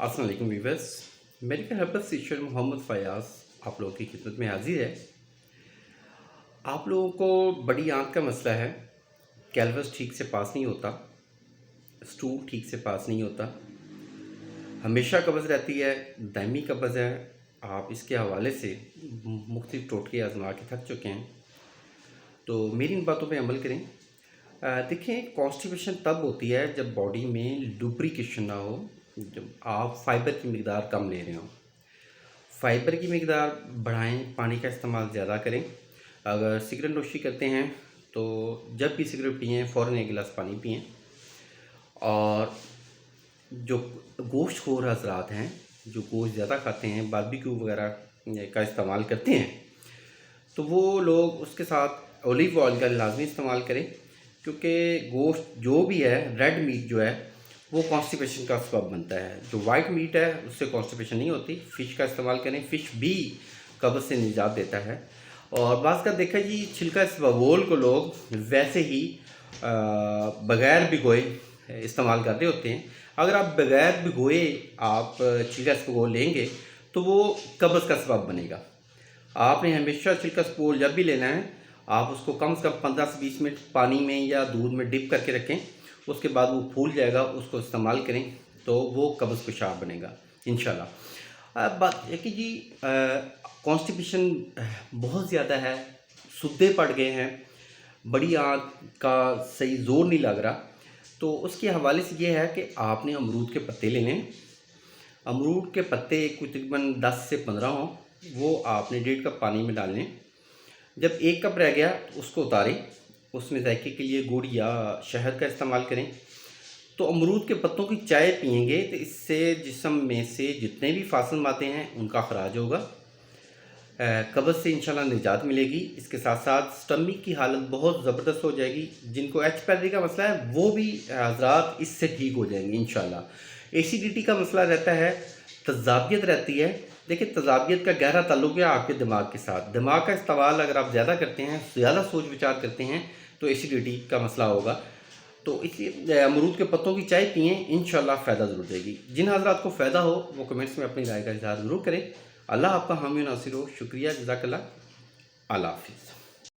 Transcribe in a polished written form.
अस्सलाम वालेकुम viewers. Medical herbal teacher Mohammad Fayaz आप लोगों की खिदमत में हाजिर है। आप लोगों को बड़ी आंत का मसला है, कैलवस ठीक से पास नहीं होता, स्टूल ठीक से पास नहीं होता, हमेशा कब्ज़ रहती है, दायमी कब्ज़ है। आप इसके हवाले से मुख्तलिफ टोटके आजमा के थक चुके हैं, तो मेरी इन बातों पे अमल करें। देखें, कॉन्स्टिपेशन तब होती है जब बॉडी में लुब्रिकेशन ना हो, जब आप फाइबर की मकदार कम ले रहे हो। फाइबर की मकदार बढ़ाएं, पानी का इस्तेमाल ज़्यादा करें। अगर सिगरेट नोशी करते हैं तो जब भी सिगरेट पिएँ फ़ौरन एक गिलास पानी पिएँ। और जो गोश्तखोर हज़रात हैं, जो गोश्त ज़्यादा खाते हैं, बारबेक्यू वगैरह का इस्तेमाल करते हैं, तो वो लोग उसके साथ ओलिव ऑयल का लाजमी इस्तेमाल करें, क्योंकि गोश्त जो भी है, रेड मीट जो है वो कॉन्स्टिपेशन का सबब बनता है। जो वाइट मीट है उससे कॉन्स्टिपेशन नहीं होती। फ़िश का इस्तेमाल करें, फ़िश भी कब्ज़ से निजात देता है। और बाज़ का देखा जी, छिलका इसबगोल को लोग वैसे ही बग़ैर भिगोए इस्तेमाल कर रहे होते हैं। अगर आप बग़ैर भिगोए आप छिलका इसबगोल लेंगे तो वो कब्ज़ का सबब बनेगा। आपने हमेशा छिलका इसबगोल जब भी लेना है, आप उसको कम से कम 15 से 20 मिनट पानी में या दूध में डिप करके रखें। उसके बाद वो फूल जाएगा, उसको इस्तेमाल करें तो वो कब्ज़ पेशाब बनेगा इंशाल्लाह। अब बात है कि जी कॉन्स्टिपेशन बहुत ज़्यादा है, सुद्दे पड़ गए हैं, बड़ी आंत का सही ज़ोर नहीं लग रहा, तो उसके हवाले से ये है कि आपने अमरूद के पत्ते लेने हैं। अमरूद के पत्ते कुछ तकरीबन 10 से 15 हों, वो आपने 1.5 कप पानी में डालने। जब 1 कप रह गया तो उसको उतारें, उसमें जायके के लिए गुड़ या शहद का इस्तेमाल करें। तो अमरूद के पत्तों की चाय पिएंगे तो इससे जिस्म में से जितने भी फासम आते हैं उनका खराज होगा, कब्ज़ से इंशाल्लाह निजात मिलेगी। इसके साथ साथ स्टमक की हालत बहुत ज़बरदस्त हो जाएगी। जिनको एच पैलरी का मसला है वो भी हज़रात इससे ठीक हो जाएंगे इंशाल्लाह। एसिडिटी का मसला रहता है, तज़ाबियत रहती है। देखिए, तज़ाबियत का गहरा ताल्लुक़ है आपके दिमाग के साथ। दिमाग का इस्तेमाल अगर आप ज़्यादा करते हैं, ज़्यादा सोच विचार करते हैं, तो एसिडिटी का मसला होगा। तो इसलिए अमरूद के पत्तों की चाय पिएँ, इंशाल्लाह फ़ायदा ज़रूर देगी। जिन हज़रात को फ़ायदा हो वो कमेंट्स में अपनी राय का इज़हार ज़रूर करें। अल्लाह आपका हामी नासिर हो। शुक्रिया, जज़ाकल्लाह। अल्लाह हाफ़िज़।